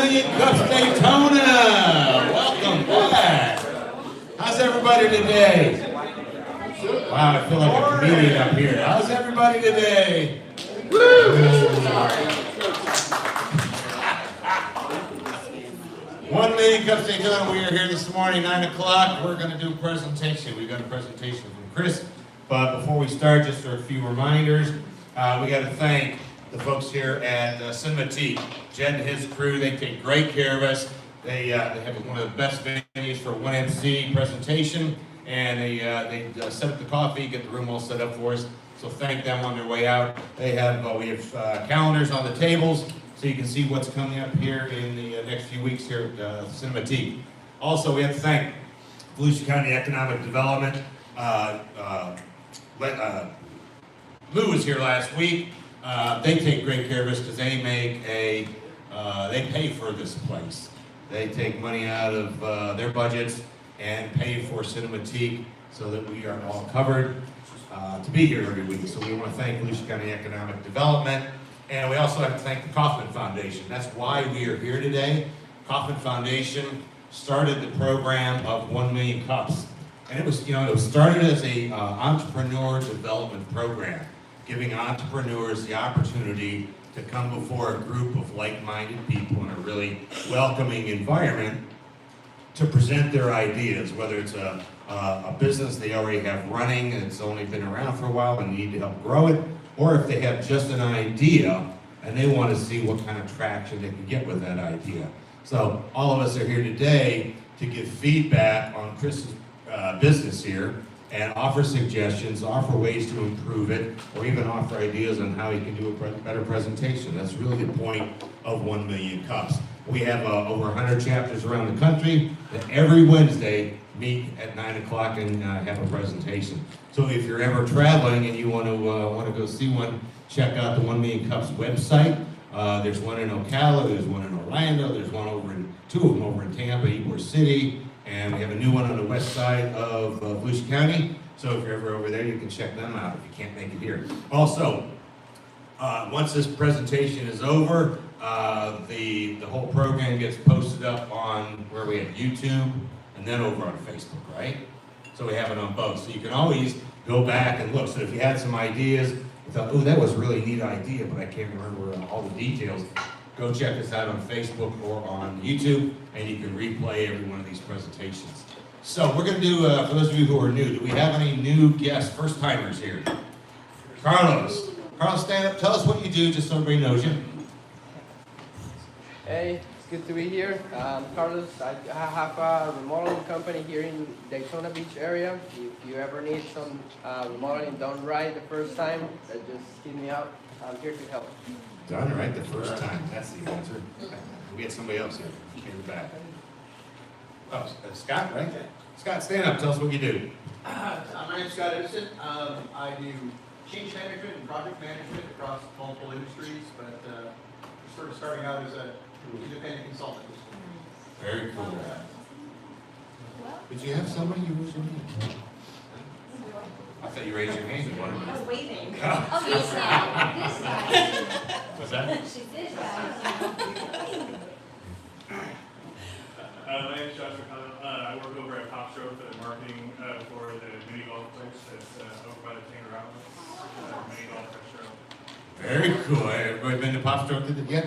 Million Cups Daytona. Welcome back. How's everybody today? Wow, I feel like a comedian up here. How's everybody today? Woo! 1 Million Cups Daytona. We are here this morning, 9 o'clock. We're going to do a presentation. We've got a presentation from Chris. But before we start, just a few reminders. We got to thank the folks here at Sidekick. Jed and his crew, they take great care of us. They have one of the best venues for 1MC presentation. And they set up the coffee, get the room all set up for us. So thank them on their way out. They have we have calendars on the tables, so you can see what's coming up here in the next few weeks here at Sidekick. Also, we have to thank Volusia County Economic Development. Lou was here last week. They take great care of us because they make they pay for this place. They take money out of their budgets and pay for Sidekick so that we are all covered to be here every week. So we want to thank Volusia County Economic Development. And we also have to thank the Kaufman Foundation. That's why we are here today. Kaufman Foundation started the program of 1 Million Cups. And it was started as a entrepreneur development program, giving entrepreneurs the opportunity to come before a group of like-minded people in a really welcoming environment to present their ideas, whether it's a business they already have running and it's only been around for a while and need to help grow it, or if they have just an idea and they want to see what kind of traction they can get with that idea. So all of us are here today to give feedback on Chris's business here and offer suggestions, offer ways to improve it, or even offer ideas on how you can do a better presentation. That's really the point of 1 Million Cups. We have over 100 chapters around the country that every Wednesday meet at 9 o'clock and have a presentation. So if you're ever traveling and you want to go see one, check out the 1 Million Cups website. There's one in Ocala, there's one in Orlando, there's two of them over in Tampa, Ybor City, and we have a new one on the west side of Volusia County. So if you're ever over there, you can check them out if you can't make it here. Also, once this presentation is over, the whole program gets posted up on where we have YouTube and then over on Facebook, right? So we have it on both. So you can always go back and look. So if you had some ideas, you thought, oh, that was a really neat idea, but I can't remember all the details, go check us out on Facebook or on YouTube, and you can replay every one of these presentations. So we're going to do, for those of you who are new, do we have any new guests, first-timers here? Carlos. Carlos, stand up. Tell us what you do, just so everybody knows you. Hey, it's good to be here. Carlos, I have a remodeling company here in Daytona Beach area. If you ever need some remodeling done right the first time, just hit me up. I'm here to help. Done right the first time. That's the answer. We get somebody else here. In the back. Oh, Scott, right? Scott, stand up. Tell us what you do. My name's Scott Edison. I do change management and project management across multiple industries, but sort of starting out as an independent consultant. Very cool. Did you have somebody you raised your hand? I thought you raised your hand. I was waiting. Oh, This guy. what's that? She's this guy. My name is Josh McConnell. I work over at Pop Stroke for the marketing for the mini golf place that's over by the Tanger Outlet. Mini golf at Stroke. Very cool. Everybody been to Pop Stroke yet?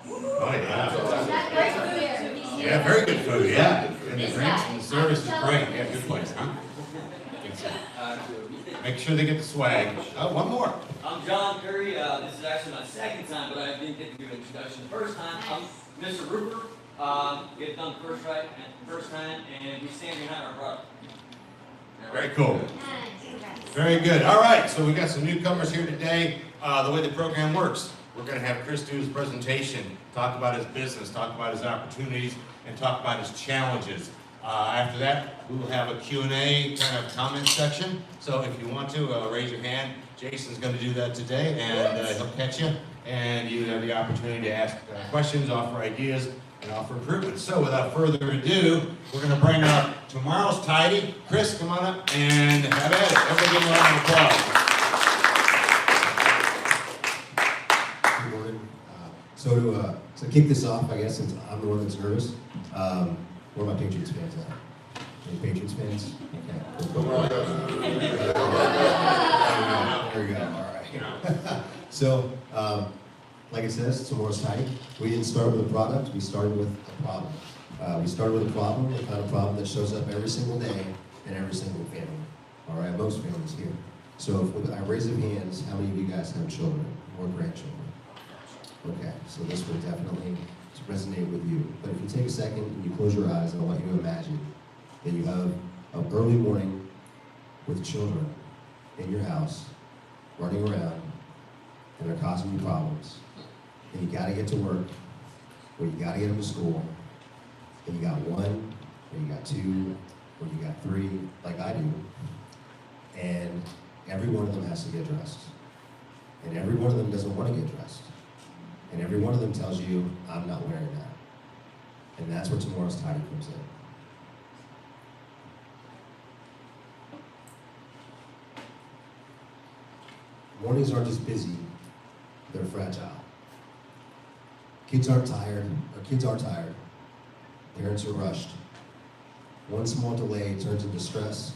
Oh, yeah. Yeah, very good food, yeah. And the drinks and the service is great. Yeah, good place, huh? Make sure they get the swag. Oh, one more. I'm John Curry. This is actually my second time, but I didn't get to do an introduction the first time. I'm Mr. Rupert. Get it done first time, and we stand behind our product. Very cool. Very good. All right, so we got some newcomers here today. The way the program works, we're going to have Chris do his presentation, talk about his business, talk about his opportunities, and talk about his challenges. After that, we will have a Q&A kind of comment section. So if you want to, raise your hand. Jason's going to do that today, and he'll catch you. And you have the opportunity to ask questions, offer ideas, and offer improvements. So without further ado, we're going to bring up tomorrow's tidy. Chris, come on up and have at it. Everybody give him a round of applause. So to kick this off, I guess, since I'm the one that's nervous, where are my Patriots fans at? Any Patriots fans? Okay. There we go, all right. So, like it says, tomorrow's tidy. We didn't start with a product, we started with a problem. We started with a problem, the kind of problem that shows up every single day in every single family. All right, most families here. So if I raise of hands, how many of you guys have children or grandchildren? Okay, so this will definitely resonate with you. But if you take a second and you close your eyes, I want you to imagine that you have an early morning with children in your house, running around, and they're causing you problems. And you gotta get to work, or you gotta get them to school, and you got one, or you got two, or you got three, like I do, and every one of them has to get dressed. And every one of them doesn't want to get dressed. And every one of them tells you, I'm not wearing that. And that's where tomorrow's tidy comes in. Mornings aren't just busy, they're fragile. Kids are tired, parents are rushed. One small delay turns into stress,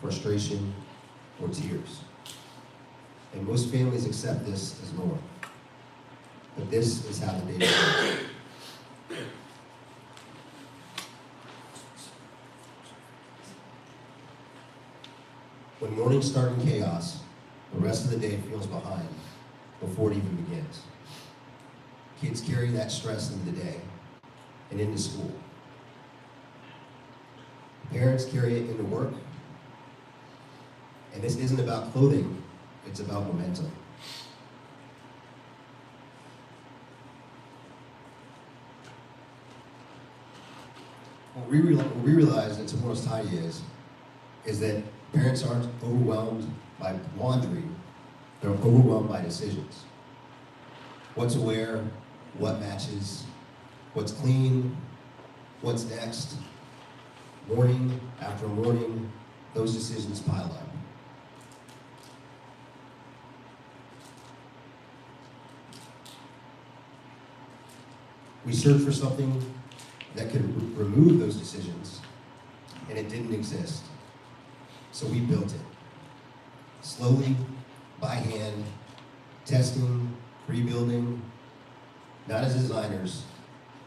frustration, or tears. And most families accept this as normal. But this is how the day goes. When mornings start in chaos, the rest of the day feels behind before it even begins. Kids carry that stress into the day and into school. Parents carry it into work. And this isn't about clothing, it's about momentum. What we realize that tomorrow's tidy is that parents aren't overwhelmed by laundry, they're overwhelmed by decisions. What to wear, what matches, what's clean, what's next. Morning after morning, those decisions pile up. We searched for something that could remove those decisions, and it didn't exist. So we built it. Slowly, by hand, testing, rebuilding, not as designers,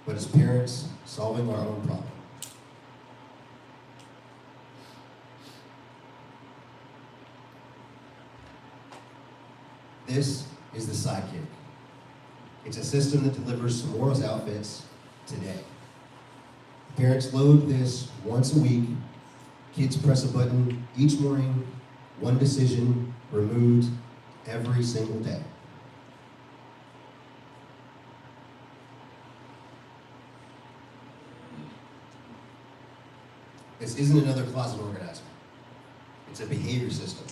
but as parents solving our own problem. This is the Sidekick. It's a system that delivers tomorrow's outfits today. Parents load this once a week. Kids press a button each morning, one decision removed every single day. This isn't another closet organizer. It's a behavior system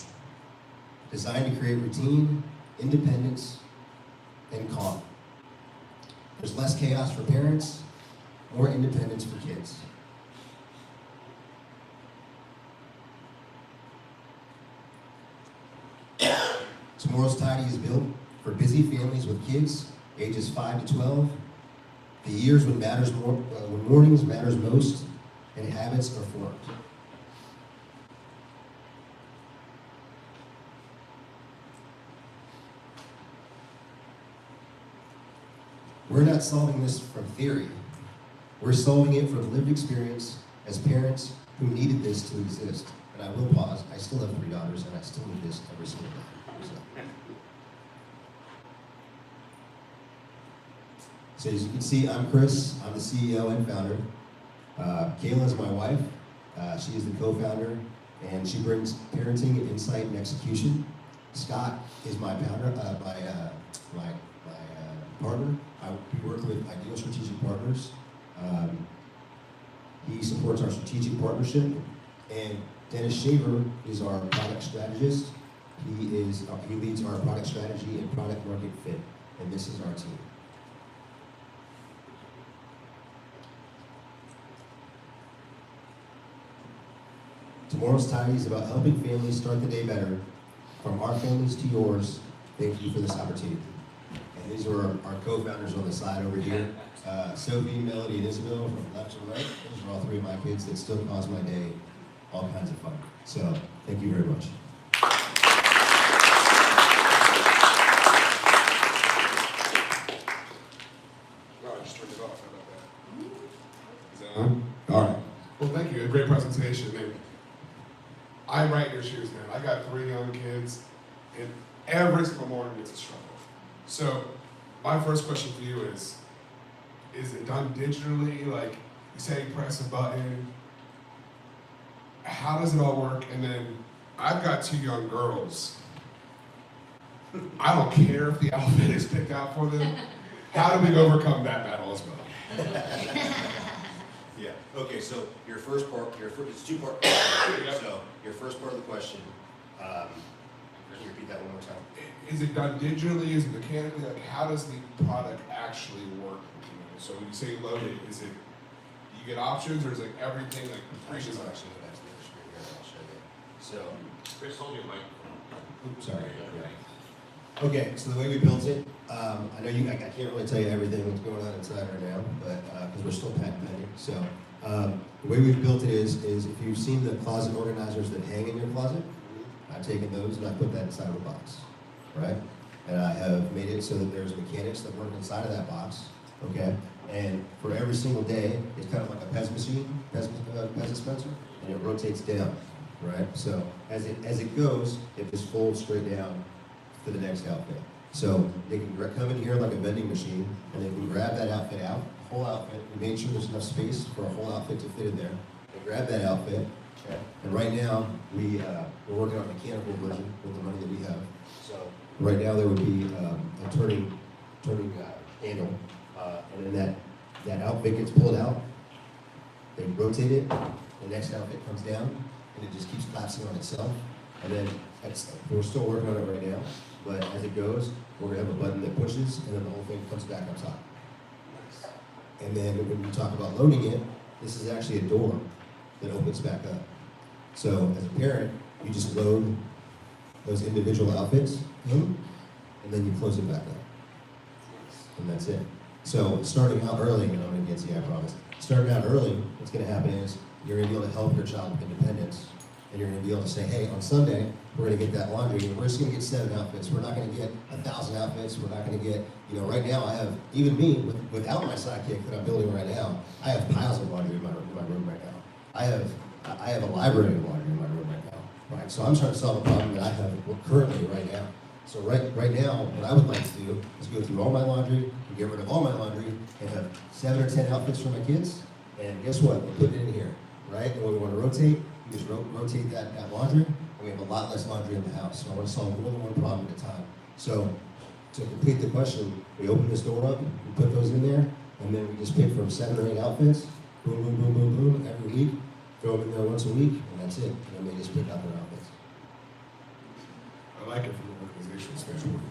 designed to create routine, independence, and calm. There's less chaos for parents, more independence for kids. Tomorrow's Tidy is built for busy families with kids, ages 5 to 12, the years when when mornings matters most, and habits are formed. We're not solving this from theory. We're solving it from lived experience as parents who needed this to exist. And I will pause, I still have 3 daughters and I still need this every single day. So as you can see, I'm Chris, I'm the CEO and founder. Kayla is my wife. She is the co-founder, and she brings parenting, insight, and execution. Scott is my founder, my partner. We work with Ideal Strategic Partners. He supports our strategic partnership, and Dennis Shaver is our product strategist. He leads our product strategy and product market fit, and this is our team. Tomorrow's Tidy is about helping families start the day better. From our families to yours, thank you for this opportunity. And These are our co-founders on the side over here. Sophie, Melody, and Isabel from left to right. Those are all three of my kids that still cause my day all kinds of fun. So thank you very much. Wow, I just turned it off. How about that? Is that on? All right. Well, thank you. A great presentation. And I'm right in your shoes, man. I got 3 young kids, and every single morning it's a struggle. So, my first question for you is it done digitally? Like, you say you press a button. How does it all work? And then, I've got 2 young girls. I don't care if the outfit is picked out for them. How do we overcome that battle as well? Yeah. Okay. So your first part, it's 2-part. So your first part of the question. Can you repeat that one more time? Is it done digitally? Is it mechanically? Like, how does the product actually work? You know? So when you say loaded, is it you get options, or is it everything like Actually, pre-designed? actually, go back to the other screen here. I'll show you. So, Chris, hold your microphone. oops, sorry. Okay, so the way we built it, I know I can't really tell you everything that's going on inside right now, but because we're still patent pending. So the way we've built it is if you've seen the closet organizers that hang in your closet, I've taken those and I put that inside of a box, right? And I have made it so that there's mechanics that work inside of that box, okay? And for every single day, it's kind of like a Pez machine, Pez dispenser, and it rotates down, right? So as it goes, it just folds straight down to the next outfit. So they can come in here like a vending machine, and they can grab that outfit out, whole outfit. We made sure there's enough space for a whole outfit to fit in there. They grab that outfit, okay. And right now we're working on a mechanical version with the money that we have. So right now there would be a turning handle, and then that outfit gets pulled out. They rotate it. The next outfit comes down, and it just keeps collapsing on itself. And then we're still working on it right now. But as it goes, we're gonna have a button that pushes, and then the whole thing comes back on top. And then when you talk about loading it, this is actually a door that opens back up. So as a parent, you just load those individual outfits in, and then you close it back up. And that's it. So starting out early, and I'm gonna get to you, I promise. Starting out early, what's gonna happen is you're gonna be able to help your child with independence. And you're going to be able to say, hey, on Sunday, we're going to get that laundry, and we're just going to get 7 outfits. We're not going to get 1,000 outfits. We're not going to get, right now I have, even me, without my Sidekick that I'm building right now, I have piles of laundry in my room right now. I have a library of laundry in my room right now. Right? So I'm trying to solve a problem that I have currently right now. So right now, what I would like to do is go through all my laundry, and get rid of all my laundry, and have 7 or 10 outfits for my kids. And guess what? We're putting it in here, right? And when we want to rotate, you just rotate that laundry, and we have a lot less laundry in the house. So I want to solve more than one problem at a time. So to complete the question, we open this door up, we put those in there, and then we just pick from 7 or 8 outfits, boom, boom, boom, boom, boom, every week, throw them in there once a week, and that's it. And then they just pick out their outfits. I like it from an organizational standpoint.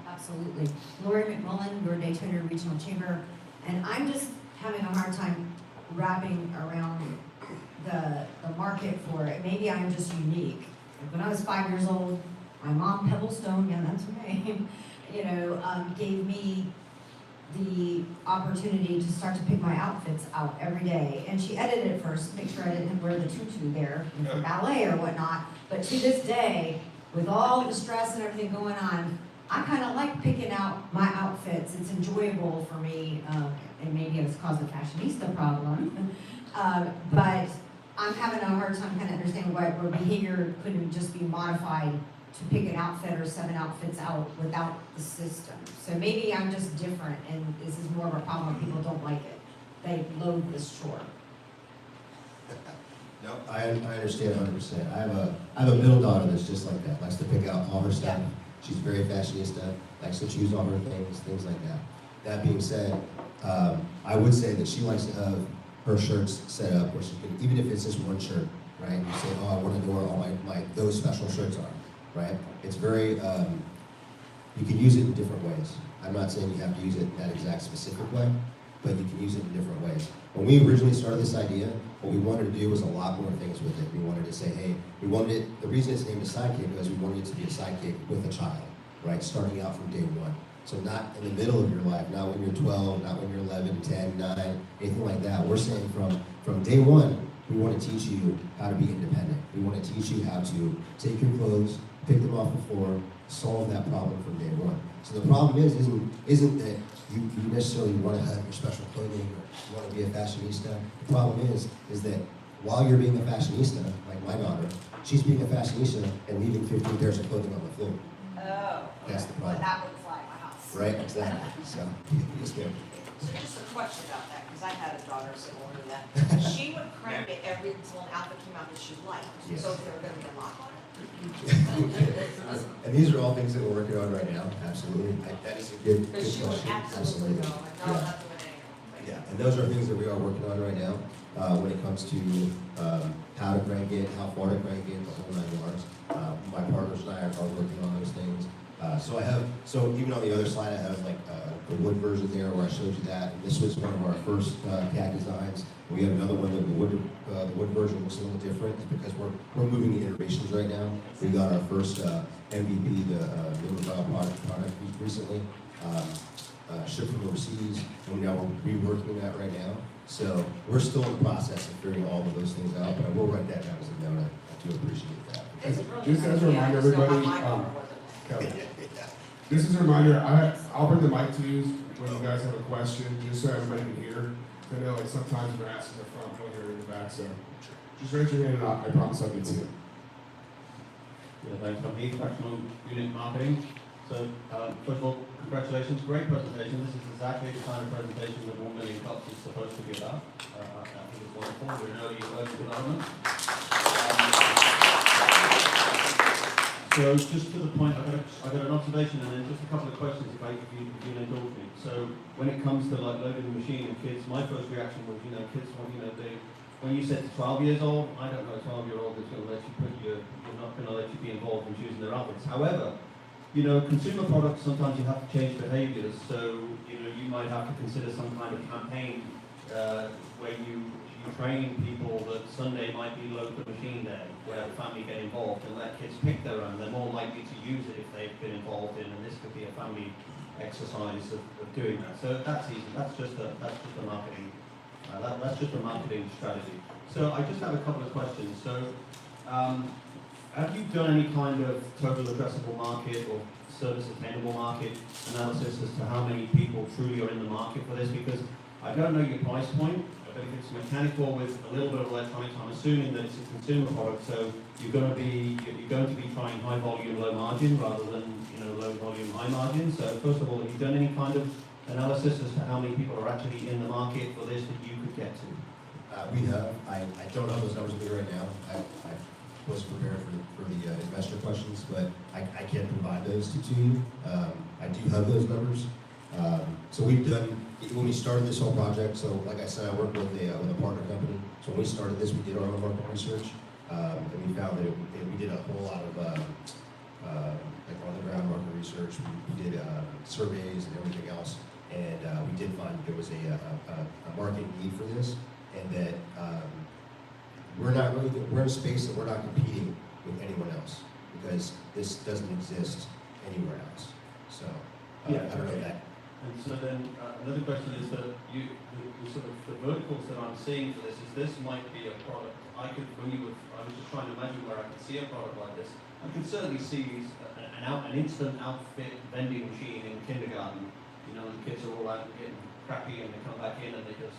Absolutely. Lori McMullen, we're Daytona Regional Chamber, and I'm just having a hard time wrapping around the market for it. Maybe I'm just unique. When I was 5 years old, my mom, Pebblestone, yeah, that's her name, gave me the opportunity to start to pick my outfits out every day. And she edited it first, make sure I didn't wear the tutu there for ballet or whatnot. But to this day, with all the stress and everything going on, I kind of like picking out my outfits. It's enjoyable for me, and maybe it's caused a fashionista problem. But I'm having a hard time kind of understanding why our behavior couldn't just be modified to pick an outfit or 7 outfits out without the system. So maybe I'm just different, and this is more of a problem when people don't like it. They loathe this chore. No, I understand 100%. I have a middle daughter that's just like that. Likes to pick out all her stuff. Yeah. She's very fashionista. Likes to choose all her things like that. That being said, I would say that she likes to have her shirts set up where she can, even if it's just one shirt, right? You say, oh, I want to know where all those special shirts are, right? It's very, you can use it in different ways. I'm not saying you have to use it in that exact specific way, but you can use it in different ways. When we originally started this idea, what we wanted to do was a lot more things with it. We wanted to say, hey, the reason it's named a sidekick is we wanted it to be a sidekick with a child, right? Starting out from day one. So not in the middle of your life, not when you're 12, not when you're 11, 10, 9, anything like that. We're saying from day one, we want to teach you how to be independent. We want to teach you how to take your clothes, pick them off the floor, solve that problem from day one. So the problem isn't that you necessarily want to have your special clothing or you want to be a fashionista. The problem is that while you're being a fashionista, like my daughter, she's being a fashionista and leaving 15 pairs of clothing on the floor. Oh. That's the Well, problem. that would fly at my house. Right, exactly. So, just there. So just a question about that, because I had a daughter similar to that. She would crank it every until an outfit came out that she liked. Yes. So if there were going to be a lock on it. And these are all things that we're working on right now, absolutely. That is a good But she would question. absolutely go, like, no, Yeah. I'm not doing anything. Yeah, and those are things that we are working on right now, when it comes to, how to crank it, how far to crank it, the whole 9 yards. My partners and I are working on those things. So even on the other slide, I have like, the wood version there where I showed you that. And this was one of our first, CAD designs. We have another one that the wood version looks a little different because we're moving the iterations right now. We got our first, MVP, the Mobile product recently, shipped from overseas, and now we're reworking that right now. So we're still in the process of figuring all of those things out, but I will write that down as a note. I do appreciate that. It's really Just as a nice. reminder, I just know everybody, my daughter wasn't. Kelly, this is a reminder, I'll bring the mic to you when you guys have a question, just so everybody can hear. I know like sometimes we're asking the front, we'll hear in the back, so just raise your hand and I promise I'll get to you. Yeah, thanks, I'm Heath, Fractional Unit Marketing. So, first of all, congratulations, great presentation. This is exactly the kind of presentation that 1 million cops is supposed to give out. I think it's wonderful, we're in early development. So just to the point, I got an observation and then just a couple of questions if you'll indulge me. So when it comes to like loading the machine and kids, my first reaction was, kids want, when you said to 12 years old, I don't know, 12-year-old is going to let you you're not going to let you be involved in choosing their outfits. However, consumer products, sometimes you have to change behaviors. So, you might have to consider some kind of campaign where you train people that Sunday might be load the machine day, where the family get involved and let kids pick their own. They're more likely to use it if they've been involved in, and this could be a family exercise of doing that. So that's easy. That's just a marketing. That's just a marketing strategy. So I just have a couple of questions. So, have you done any kind of total addressable market or service attainable market analysis as to how many people truly are in the market for this? Because I don't know your price point, but if it's mechanical with a little bit of electronics, I'm assuming that it's a consumer product, so you're going to be trying high volume, low margin rather than low volume, high margin. So first of all, have you done any kind of analysis as to how many people are actually in the market for this that you could get to? We have. I don't have those numbers with me right now. I was prepared for the investor questions, but I can't provide those to you. I do have those numbers. So we've done, when we started this whole project, so like I said, I worked with a partner company. So when we started this, we did our own market research, and we found that we did a whole lot of like on the ground market research. We did surveys and everything else, and we did find there was a market need for this, and that we're in a space that we're not competing with anyone else because this doesn't exist anywhere else. So I don't know that. And so then another question is that the sort of the verticals that I'm seeing for this might be a product. I was just trying to imagine where I could see a product like this. I can certainly see an instant outfit vending machine in kindergarten. The kids are all out getting crappy and they come back in and they just,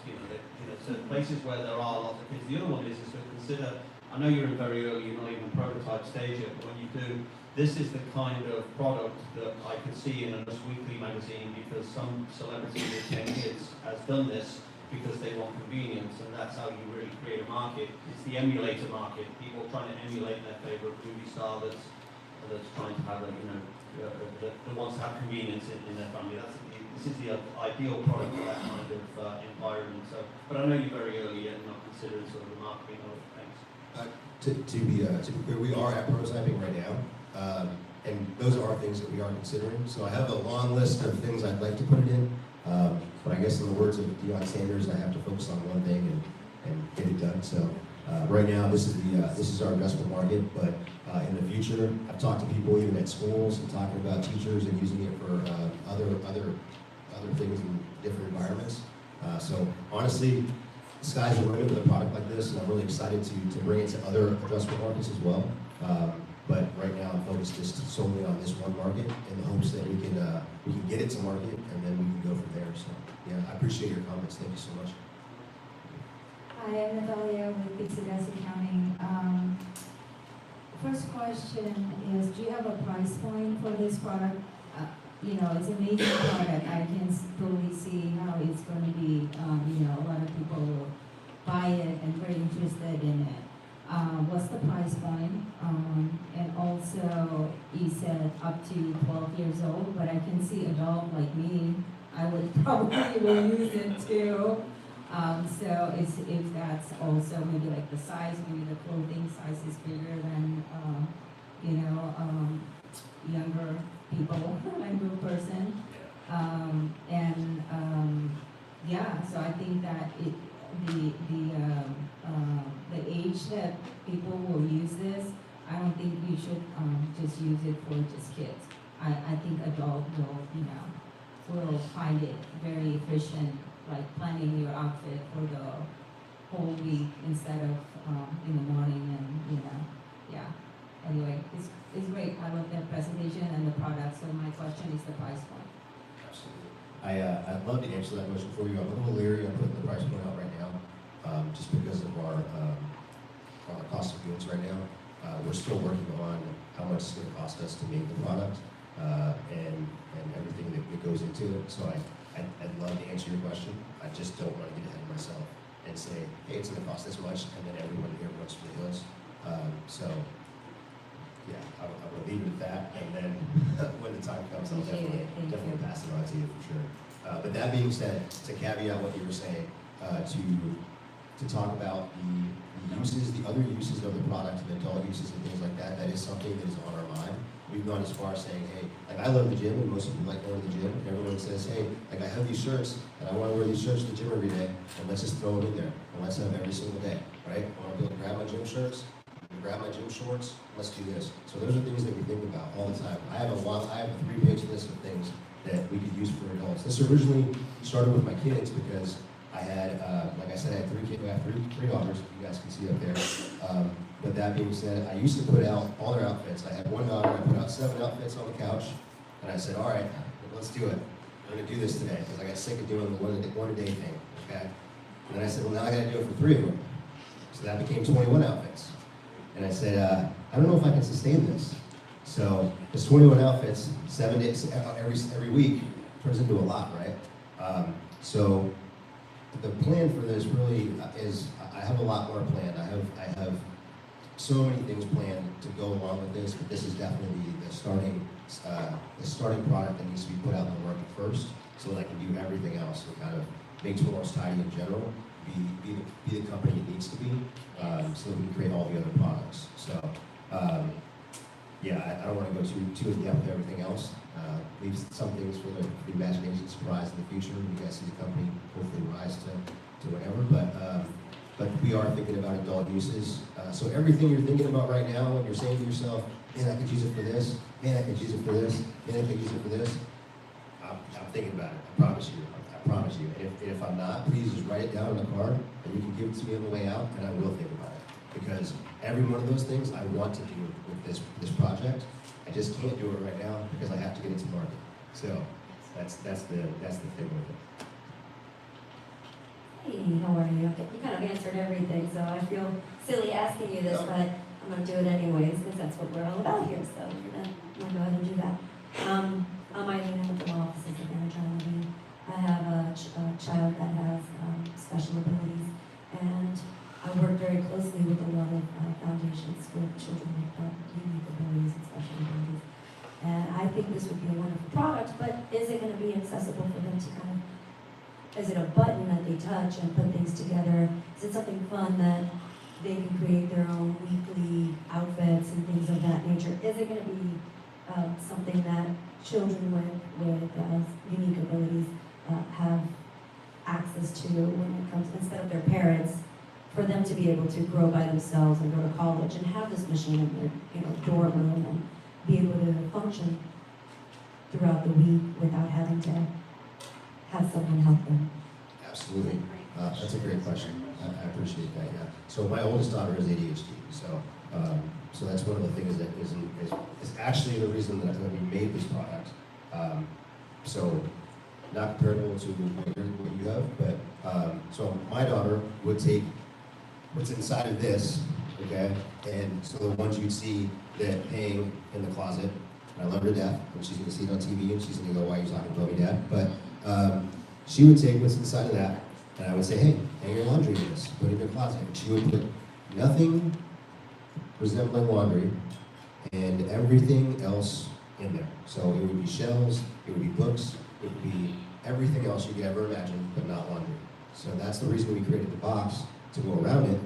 so places where there are lots of kids. The other one is to consider, I know you're in very early, you're not even prototype stage yet, but when you do, this is the kind of product that I could see in a Us Weekly magazine because some celebrity with 10 kids has done this because they want convenience, and that's how you really create a market. It's the emulator market, people trying to emulate their favorite movie star that's trying to have that wants to have convenience in their family. This is the ideal product for that kind of environment. So, but I know you're very early yet and not considering sort of the marketing of things. To be clear, we are at prototyping right now, and those are things that we are considering. So I have a long list of things I'd like to put it in, but I guess in the words of Deion Sanders, I have to focus on one thing and get it done. So Right now, this is our addressable market, but in the future, I've talked to people even at schools and talking about teachers and using it for other things in different environments. So honestly, the sky's the limit with a product like this, and I'm really excited to bring it to other addressable markets as well. But right now, I'm focused just solely on this one market in the hopes that we can get it to market, and then we can go from there. So yeah, I appreciate your comments. Thank you so much. Hi, I'm Natalia with Pizza Gas Accounting. First question is, do you have a price point for this product? It's an amazing product. I can totally see how it's going to be, a lot of people will buy it and very interested in it. What's the price point? And also, you said up to 12 years old, but I can see adult like me, I would probably will use it too. So if that's also maybe like the size, maybe the clothing size is bigger than, younger people, younger person. So I think that the age that people will use this, I don't think you should just use it for just kids. I think adult will find it very efficient, like planning your outfit for the whole week instead of in the morning and Anyway, it's great. I love that presentation and the product. So my question is the price point. Absolutely. I'd love to answer that question for you. I'm a little leery on putting the price point out right now, just because of our cost of goods right now. We're still working on how much it's going to cost us to make the product and everything that goes into it. So I'd love to answer your question. I just don't want to get ahead of myself and say, hey, it's going to cost this much, and then everyone here runs for the hills. Yeah, I will leave it at that, and then when the time comes, I'll definitely pass it on to you for sure. But that being said, to caveat what you were saying, to talk about the uses, the other uses of the product, and adult uses and things like that, that is something that is on our mind. We've gone as far as saying, hey, like I love the gym, and most people like going to the gym, and everyone says, hey, like I have these shirts, and I want to wear these shirts to the gym every day, and let's just throw them in there, and let's have every single day, right? I want to be able to grab my gym shirts, grab my gym shorts, let's do this. So those are things that we think about all the time. I have a 3-page list of things that we could use for adults. This originally started with my kids because I had, like I said, I had 3 kids. I have three daughters, you guys can see up there. But that being said, I used to put out all their outfits. I had one daughter, I put out 7 outfits on the couch, and I said, all right, let's do it. We're gonna do this today, because I got sick of doing the one a day thing, okay? And then I said, well, now I gotta do it for 3 of them. So that became 21 outfits. And I said, I don't know if I can sustain this. So it's 21 outfits, 7 days every week turns into a lot, right? So the plan for this really is, I have a lot more planned. I have so many things planned to go along with this, but this is definitely the starting product that needs to be put out in the market first, so that I can do everything else and kind of make Tomorrow's Tidy in general be the company it needs to be, so that we can create all the other products. So, I don't want to go too in depth with everything else. Leave some things for the imagination surprise in the future. You guys see the company hopefully rise to whatever, but we are thinking about adult uses. So everything you're thinking about right now, when you're saying to yourself, man, I could use it for this, man, I could use it for this, man, I could use it for this, I'm thinking about it, I promise you. And if I'm not, please just write it down on a card, and you can give it to me on the way out, and I will think about it. Because every one of those things I want to do with this project, I just can't do it right now because I have to get it to market. So that's the thing with it. Hey, how are you? You kind of answered everything, so I feel silly asking you this, but I'm going to do it anyways because that's what we're all about here. So I'm going to go ahead and do that. I'm Eileen. I'm with the law offices of Manager Eileen. I have a child that has special abilities, and I work very closely with a lot of foundations with children with unique abilities and special abilities. And I think this would be a wonderful product, but is it going to be accessible for them to kind of, is it a button that they touch and put things together? Is it something fun that they can create their own weekly outfits and things of that nature? Is it going to be something that children with unique abilities have access to when it comes, instead of their parents for them to be able to grow by themselves and go to college and have this machine in their, dorm room and be able to function throughout the week without having to have someone help them. Absolutely. That's a great question. I appreciate that, yeah. So my oldest daughter has ADHD, so that's one of the things that is actually the reason that we made this product. So not comparable to what you have, but so my daughter would take what's inside of this, okay, and so the ones you'd see that hang in the closet, and I love her to death, and she's gonna see it on TV, and she's gonna go, why are you talking about me, Dad? But she would take what's inside of that, and I would say, hey, hang your laundry in this, put it in your closet. And she would put nothing resembling laundry and everything else in there. So it would be shelves, it would be books, it would be everything else you could ever imagine, but not laundry. So that's the reason we created the box, to go around it,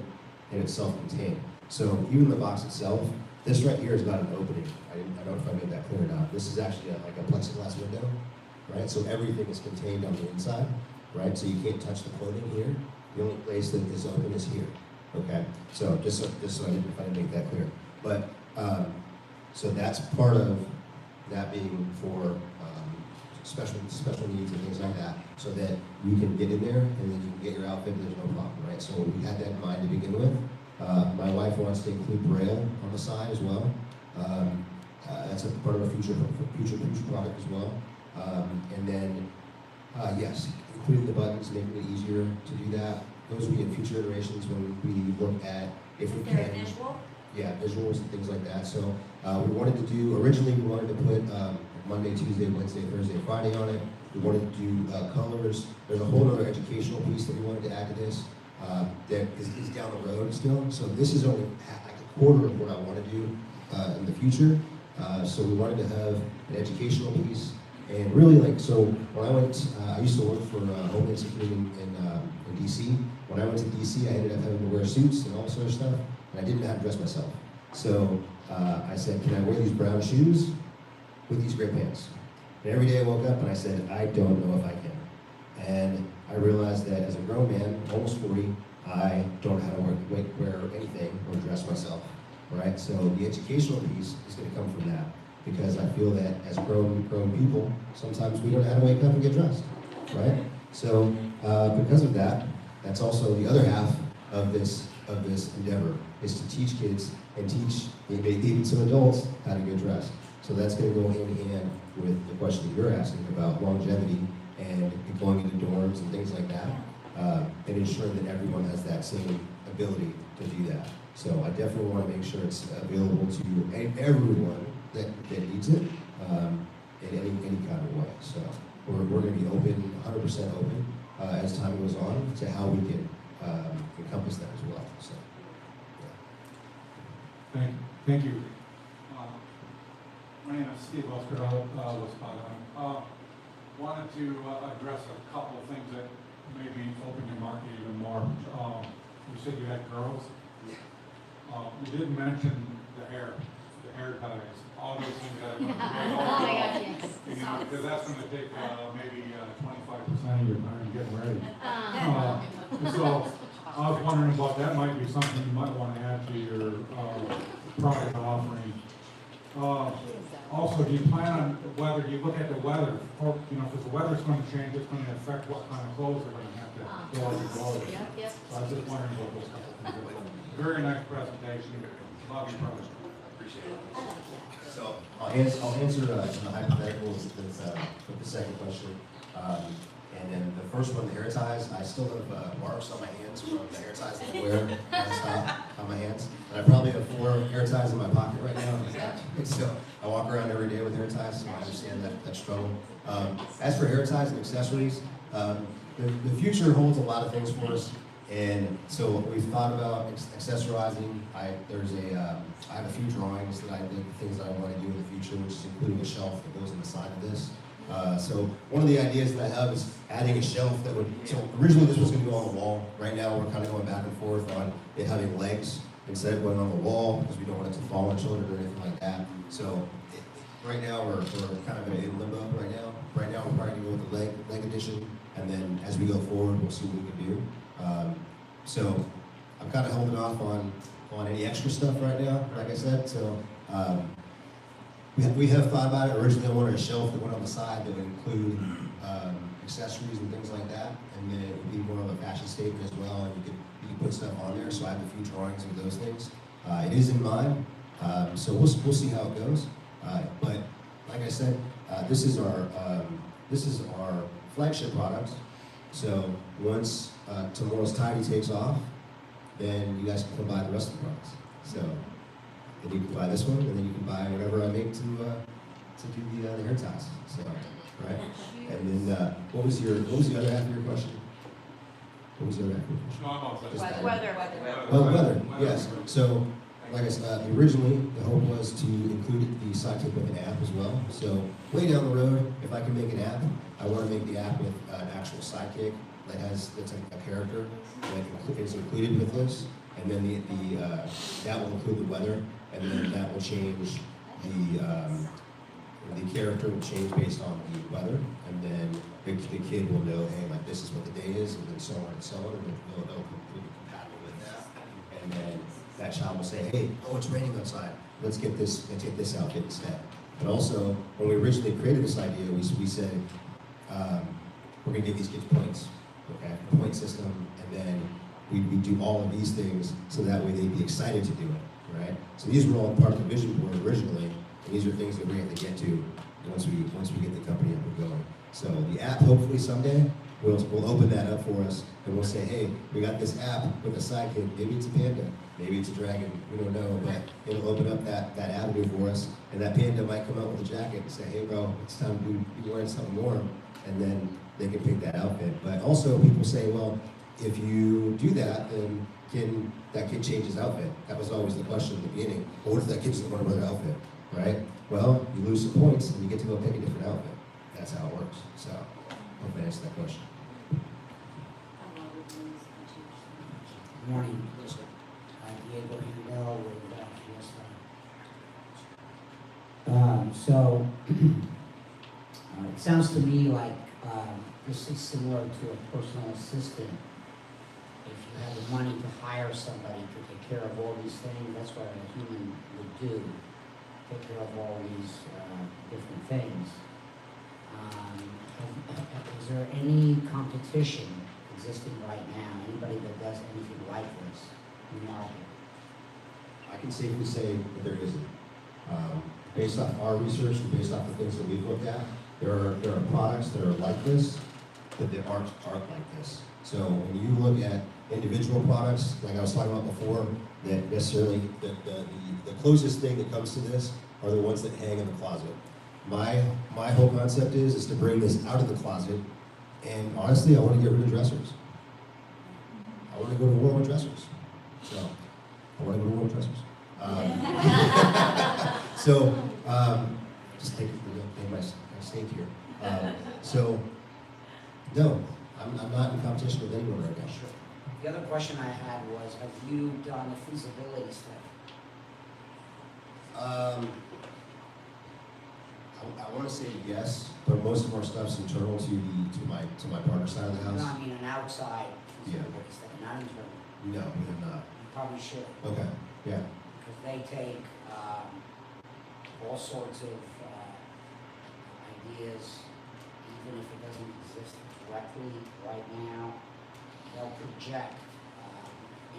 and it's self-contained. So even the box itself, this right here is not an opening. I don't know if I made that clear or not. This is actually like a plexiglass window, right? So everything is contained on the inside, right? So you can't touch the clothing here. The only place that is open is here, okay? So just so I didn't make that clear. But, so that's part of that being for special needs and things like that, so that you can get in there and then you can get your outfit and there's no problem, right? So we had that in mind to begin with. My wife wants to include Braille on the side as well. That's a part of a future product as well. And then, yes, including the buttons, making it easier to do that. Those will be in future iterations when we look at if we Is there a can. visual? Yeah, visuals and things like that. So originally we wanted to put Monday, Tuesday, Wednesday, Thursday, Friday on it. We wanted to do colors. There's a whole other educational piece that we wanted to add to this that is down the road still. So this is only like a quarter of what I want to do in the future. So we wanted to have an educational piece. And really, so when I went, I used to work for Homeland Security in DC. When I went to DC, I ended up having to wear suits and all sort of stuff, and I didn't know how to dress myself. So I said, can I wear these brown shoes with these gray pants? And every day I woke up and I said, I don't know if I can. And I realized that as a grown man, almost 40, I don't know how to wear anything or dress myself, right? So the educational piece is going to come from that, because I feel that as grown people, sometimes we don't know how to wake up and get dressed, right? So because of that, that's also the other half of this endeavor, is to teach kids and teach maybe even some adults how to get dressed. So that's going to go hand in hand with the question that you're asking about longevity and going into dorms and things like that, and ensuring that everyone has that same ability to do that. So I definitely want to make sure it's available to everyone that needs it in any kind of way. So we're going to be open, 100% open, as time goes on, to how we can encompass that as well. So, yeah. Thank you. My name is Steve Oscar, was wanted to address a couple of things that maybe open your market even more. You said you had girls. You didn't mention the hair ties, all those things that are going to be Oh my gosh, yes. because that's going to take maybe 25% of your time getting ready. So I was wondering about that. Might be something you might want to add to your product offering. Also, do you plan on whether you look at the weather, or because the weather's going to change, it's going to affect what kind of clothes they're going to have to go out and go. Yep. So I was just wondering about those couple of things. Very nice presentation. Love your product. appreciate it. So I'll answer the hypotheticals with the second question. And then the first one, the hair ties, I still have marks on my hands from the hair ties that I wear on my hands. And I probably have 4 hair ties in my pocket right now. So I walk around every day with hair ties, so I understand that struggle. As for hair ties and accessories, the future holds a lot of things for us. And so we've thought about accessorizing. I have a few drawings that I did, things that I want to do in the future, which is including a shelf that goes on the side of this. So one of the ideas that I have is adding a shelf that would, so originally this was going to go on the wall. Right now we're kind of going back and forth on it having legs instead of going on the wall because we don't want it to fall on children or anything like that. So right now we're kind of in limbo right now. Right now we're probably going to go with the leg edition, and then as we go forward we'll see what we can do. So I'm kind of holding off on any extra stuff right now, like I said. So we have thought about it. Originally, I wanted a shelf that went on the side that would include accessories and things like that, and then it would be more of a fashion statement as well. And you could put stuff on there. So I have a few drawings of those things. It is in mind, so we'll see how it goes. But like I said, this is our flagship product. So once tomorrow's Tidy takes off, then you guys can come buy the rest of the products. So then you can buy this one, and then you can buy whatever I make to do the hair ties. So right, and then what was the other half of your question? What was the other half of your question? No, I'm all set. Weather. Oh, weather, yes. So, like I said, originally, the hope was to include the Sidekick with an app as well. So, way down the road, if I can make an app, I want to make the app with an actual Sidekick that's a character that is included with this. And then that will include the weather, and then that will change the character will change based on the weather, and then the kid will know, hey, like this is what the day is, and then so on and so on, and they'll be compatible with that. And then that child will say, hey, oh, it's raining outside. Let's get this outfit instead. But also, when we originally created this idea, we said we're gonna give these kids points, okay, a point system, and then we do all of these things so that way they'd be excited to do it, right? So these were all part of the vision board originally. And these are things that we have to get to once we get the company up and going. So the app, hopefully someday, we'll open that up for us, and we'll say, hey, we got this app with a Sidekick. Maybe it's a panda, maybe it's a dragon. We don't know, but it'll open up that avenue for us. And that panda might come out with a jacket and say, hey, bro, it's time to be wearing something warm, and then they can pick that outfit. But also, people say, well, if you do that, then can that kid change his outfit? That was always the question at the beginning. Well, what if that kid doesn't want to wear their outfit? Right? Well, you lose some points and you get to go pick a different outfit. That's how it works. So, hope I answered that question. Good morning, Lisa. Diego Hidel with So, it sounds to me like this is similar to a personal assistant. If you have the money to hire somebody to take care of all these things, that's what a human would do. Take care of all these different things. Is there any competition existing right now? Anybody that does anything like this in the market? I can safely say that there isn't. Based off our research and based off the things that we've looked at, there are products that are like this, but they aren't like this. So when you look at individual products, like I was talking about before, that necessarily the closest thing that comes to this are the ones that hang in the closet. My whole concept is to bring this out of the closet, and honestly, I want to get rid of dressers. I want to go to war with dressers. So I want to go to war with dressers. Just take my stake here. No, I'm not in competition with anyone right now. Sure. The other question I had was, have you done a feasibility study? I want to say yes, but most of our stuff's internal to my partner's side of the house. No, I mean an outside feasibility study, not internal. No, we have not. You probably should. Okay, yeah. Because they take all sorts of ideas, even if it doesn't exist directly right now. They'll project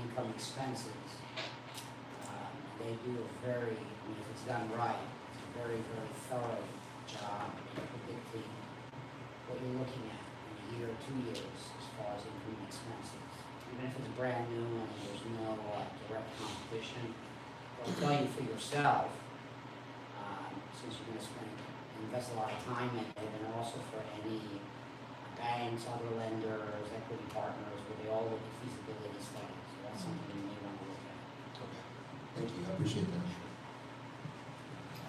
income expenses. They do a very, if it's done right, it's a very, very thorough job in predicting what you're looking at in a year or 2 years as far as income expenses. Even if it's brand new and there's no direct competition, they'll tell you for yourself, since you're going to invest a lot of time in it, and also for any banks, other lenders, equity partners, where they all look at feasibility studies. So that's something you may want to look at. Okay. Thank you. I appreciate that.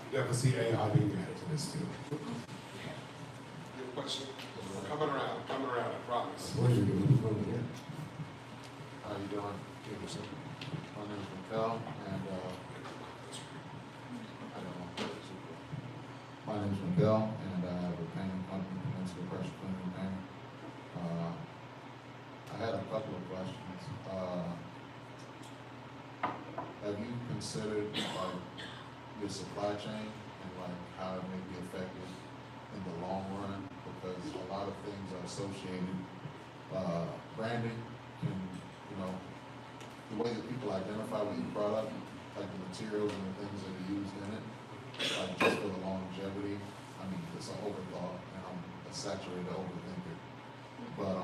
Definitely see AI being added to this too. Good question. Coming around, I promise. Where are you going from here? How you doing? My name is Mikel, and my name is Miguel, and I have a painting company, Peninsula Pressure Cleaning Painting. I had a couple of questions. have you considered like your supply chain and like how it may be affected in the long run? Because a lot of things are associated, branding can, you know, the way that people identify with your product, like the materials and the things that are used in it, like just for the longevity. I mean, it's an overthought, and I'm a saturated overthinker. But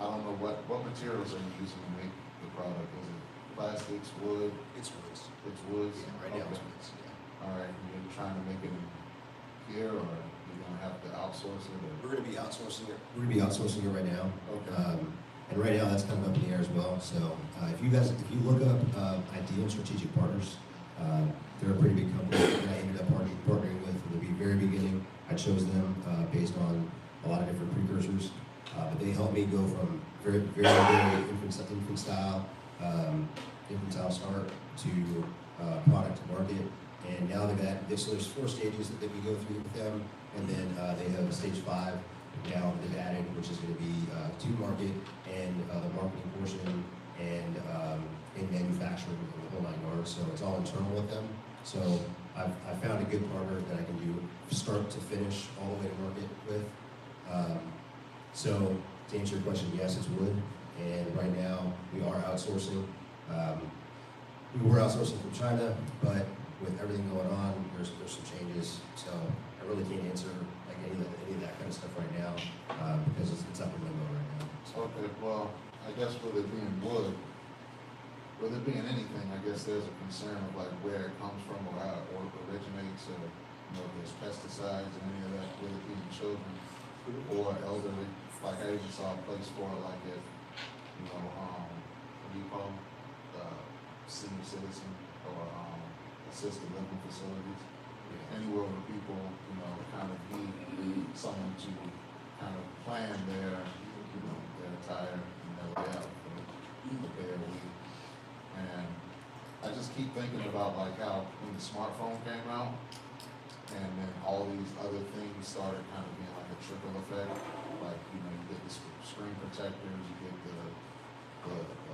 I don't know what materials are you using to make the product? Is it plastics, wood? It's woods. It's woods. Yeah, right now it's Okay. woods, yeah. All right, you're trying to make it here, or you're gonna have to outsource it? Or? We're gonna be outsourcing it. We're gonna be outsourcing it right now. Okay. And right now, that's kind of up in the air as well. So if you look up ideal strategic partners, they're a pretty big company that I ended up partnering with from the very beginning. I chose them based on a lot of different precursors, but they helped me go from very infant style start to product to market. And now they've got so there's 4 stages that we go through with them, and then they have a stage 5 now they've added, which is going to be to market and the marketing portion and manufacturing and the whole 9 yards. So it's all internal with them. So I've found a good partner that I can do start to finish all the way to market with. So to answer your question, yes, it's wood. And right now we are outsourcing. We were outsourcing from China, but with everything going on, there's some changes. So I really can't answer like any of that kind of stuff right now because it's up in limbo right now. So. Okay, well, I guess with it being wood, with it being anything, I guess there's a concern of like where it comes from or how it originates, or you know, if there's pesticides and any of that, with it being children or elderly. Like I even saw a place for it, like if, you know, what do you call them? Senior citizen or assisted living facilities. Anywhere where people, you know, kind of need someone to kind of plan their, you know, their attire and their layout for their week. And I just keep thinking about like how when the smartphone came out, and then all these other things started kind of being like a trickle effect. Like, you know, you get the screen protectors, you get the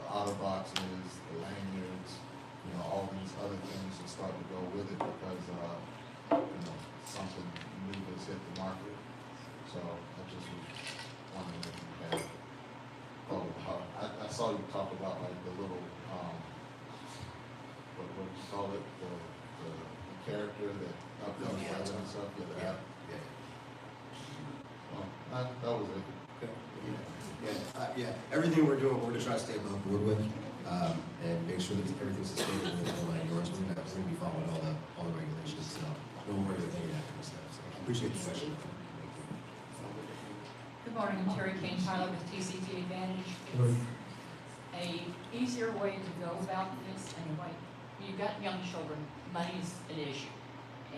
auto boxes, the lanyards, you know, all these other things that start to go with it because, you know, something new has hit the market. So I just was wondering if you had thought about, I saw you talk about like the little, what do you call it, the character that updates weather and stuff, yeah, the app. Yeah. Well, that was it. Yeah, everything we're doing, we're going to try to stay above board with and make sure that everything's sustainable in the whole 9 yards. We're going to be following all the regulations, so don't worry about any of that kind of stuff. So I appreciate the question. Good morning, I'm Terry Kane Tyler with TCT Advantage. A easier way to go about this, anyway, you've got young children, money's an issue,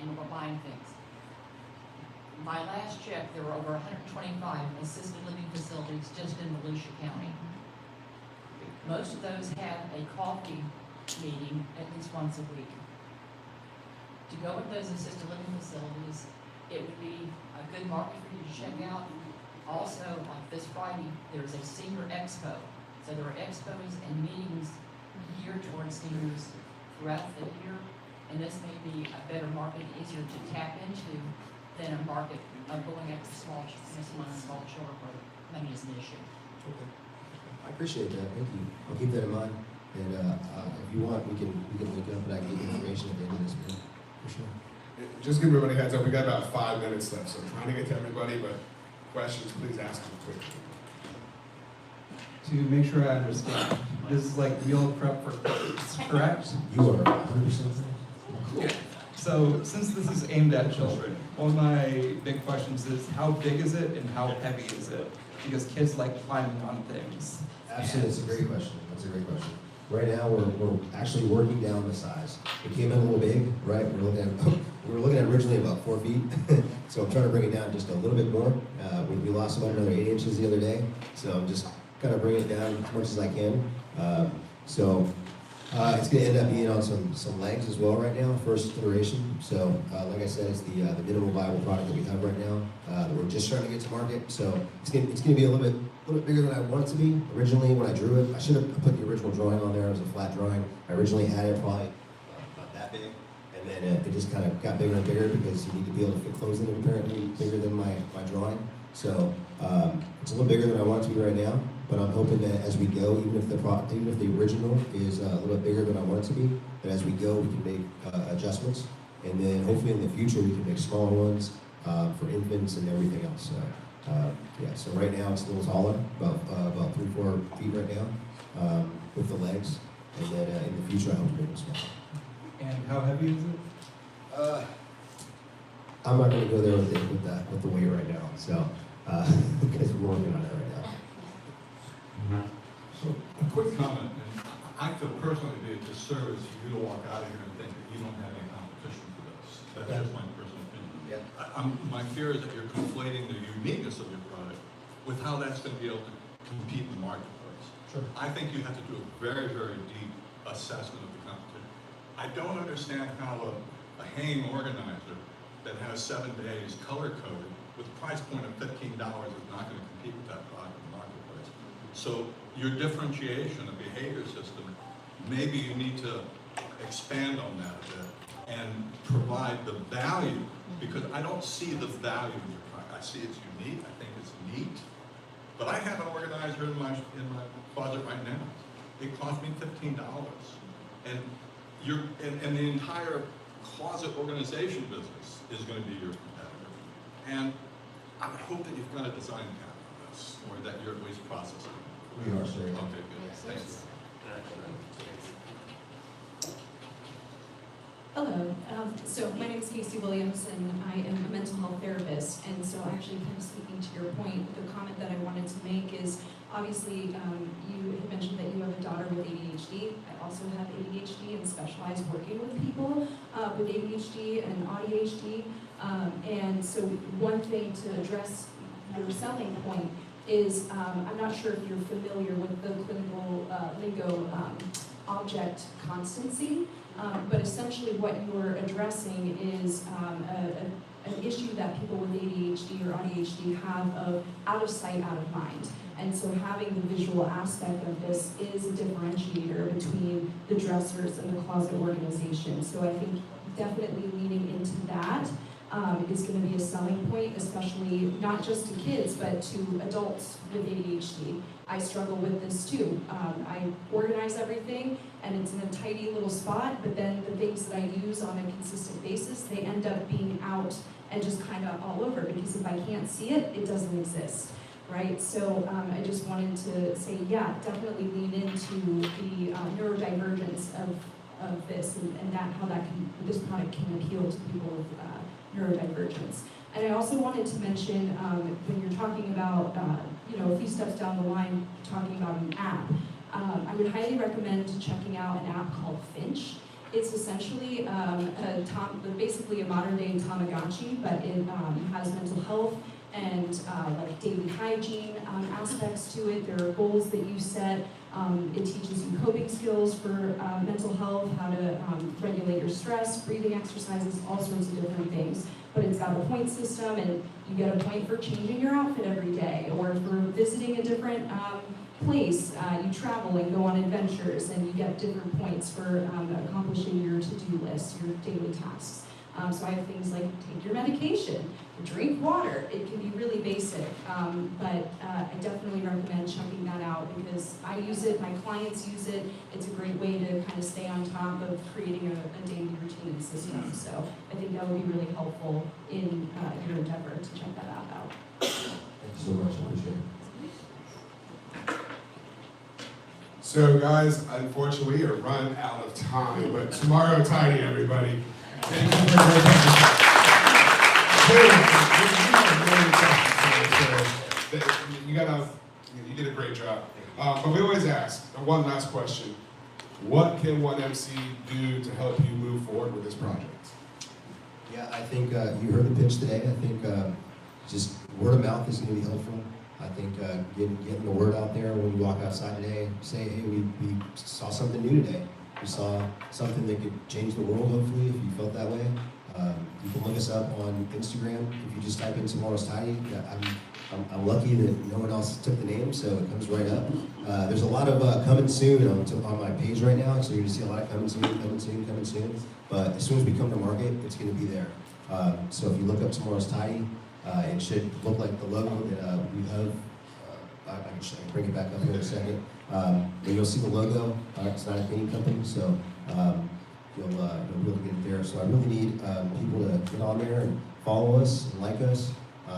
and we're buying things. My last check, there were over 125 assisted living facilities just in Volusia County. Most of those have a coffee meeting at least once a week. To go with those assisted living facilities, it would be a good market for you to check out. Also, like this Friday, there's a senior expo. So there are expos and meetings geared towards seniors throughout the year, and this may be a better market, easier to tap into than a market of going after small children where money is an issue. Okay. I appreciate that. Thank you. I'll keep that in mind. And if you want, we can link up and I can get you information at the end of this meeting. For sure. Just give everybody a heads up, we got about 5 minutes left, so I'm trying to get to everybody, but questions, please ask them quickly. To make sure I understand, this is like meal prep for kids, correct? You are 100% Cool. So since this is aimed at children, one of my big questions is how big is it and how heavy is it? Because kids like climbing on things. Absolutely, that's a great question. That's a great question. Right now, we're actually working down the size. It came in a little big, right? We were looking at originally about 4 feet, so I'm trying to bring it down just a little bit more. We lost about another 8 inches the other day, so I'm just kind of bringing it down as much as I can. It's going to end up being on some legs as well right now, first iteration. So, like I said, it's the minimum viable product that we have right now that we're just trying to get to market. So it's going to be a little bit a little bit bigger than I wanted it to be. Originally, when I drew it, I should have put the original drawing on there. It was a flat drawing. I originally had it probably about that big, and then it just kind of got bigger and bigger because you need to be able to fit clothes in it, apparently bigger than my drawing. So it's a little bigger than I want it to be right now, but I'm hoping that as we go, even if the original is a little bit bigger than I want it to be, that as we go, we can make adjustments, and then hopefully in the future we can make smaller ones for infants and everything else. Yeah, so right now it's a little taller, about 3-4 feet right now, with the legs, and then in the future I hope to make them smaller. And how heavy is it? I'm not going to go there with the weight right now, so because we're working on it right now. So, a quick comment, and I feel personally it'd be a disservice for you to walk out of here and think that you don't have any competition for this. That's just my personal opinion. My fear is that you're conflating the uniqueness of your product with how that's going to be able to compete in the marketplace. Sure. I think you have to do a very, very deep assessment of the competition. I don't understand how a hanging organizer that has 7 days color-coded with a price point of $15 is not going to compete with that product in the marketplace. So your differentiation of behavior system, maybe you need to expand on that a bit and provide the value, because I don't see the value in your product. I see it's unique, I think it's neat, but I have an organizer in my closet right now. It cost me $15, and the entire closet organization business is going to be your competitor. And I would hope that you've got a design pattern on this, or that you're at least processing. We are, sir. Okay, good. Thanks. Hello, so my name is Casey Williams, and I am a mental health therapist, and so actually kind of speaking to your point, the comment that I wanted to make is, obviously, you had mentioned that you have a daughter with ADHD. I also have ADHD and specialize working with people with ADHD and ADHD, and so one thing to address your selling point is, I'm not sure if you're familiar with the clinical lingo object constancy. But essentially what you're addressing is an issue that people with ADHD or ADHD have of out of sight, out of mind. And so having the visual aspect of this is a differentiator between the dressers and the closet organization. So I think definitely leaning into that is going to be a selling point, especially not just to kids, but to adults with ADHD. I struggle with this too. I organize everything, and it's in a tidy little spot, but then the things that I use on a consistent basis, they end up being out and just kind of all over, because if I can't see it, it doesn't exist, right? So I just wanted to say, yeah, definitely lean into the neurodivergence of this, and that how that this product can appeal to people with neurodivergence. And I also wanted to mention, when you're talking about, a few steps down the line, talking about an app, I would highly recommend checking out an app called Finch. It's essentially basically a modern day Tamagotchi, but it has mental health and like daily hygiene aspects to it. There are goals that you set. It teaches you coping skills for mental health, how to regulate your stress, breathing exercises, all sorts of different things. But it's got a point system, and you get a point for changing your outfit every day, or for visiting a different place. You travel and go on adventures, and you get different points for accomplishing your to-do list, your daily tasks. So I have things like take your medication, drink water. It can be really basic, but I definitely recommend checking that out because I use it, my clients use it. It's a great way to kind of stay on top of creating a daily routine and system. So I think that would be really helpful in your endeavor to check that app out. Thank you so much. I appreciate it. So guys, unfortunately, we are run out of time, but tomorrow tidy, everybody. Thank you for your you did a great job. But we always ask, one last question. What can one MC do to help you move forward with this project? Yeah, I think you heard the pitch today. I think just word of mouth is going to be helpful. I think getting the word out there when you walk outside today, say, hey, we saw something new today. We saw something that could change the world, hopefully, if you felt that way. You can look us up on Instagram. If you just type in Tomorrow's Tidy, I'm lucky that no one else took the name, so it comes right up. There's a lot of coming soon on my page right now, so you're gonna see a lot of coming soon. But as soon as we come to market, it's gonna be there. So if you look up Tomorrow's Tidy, it should look like the logo that we have. I can bring it back up here in a second. But you'll see the logo. It's not a cleaning company, so you'll be able to get it there. So I really need people to get on there and follow us and like us,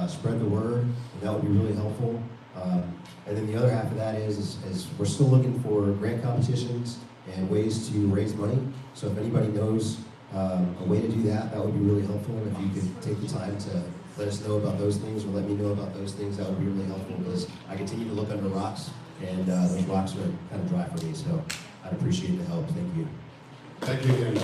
spread the word, and that would be really helpful. And then the other half of that is we're still looking for grant competitions and ways to raise money. So if anybody knows a way to do that, that would be really helpful. And if you could take the time to let us know about those things or let me know about those things, that would be really helpful because I continue to look under rocks and those rocks are kind of dry for me. So I'd appreciate the help. Thank you. Thank you again.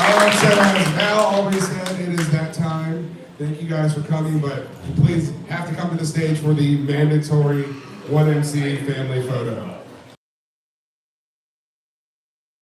All right, so as Al always said, it is that time. Thank you guys for coming, but please have to come to the stage for the mandatory 1MC family photo.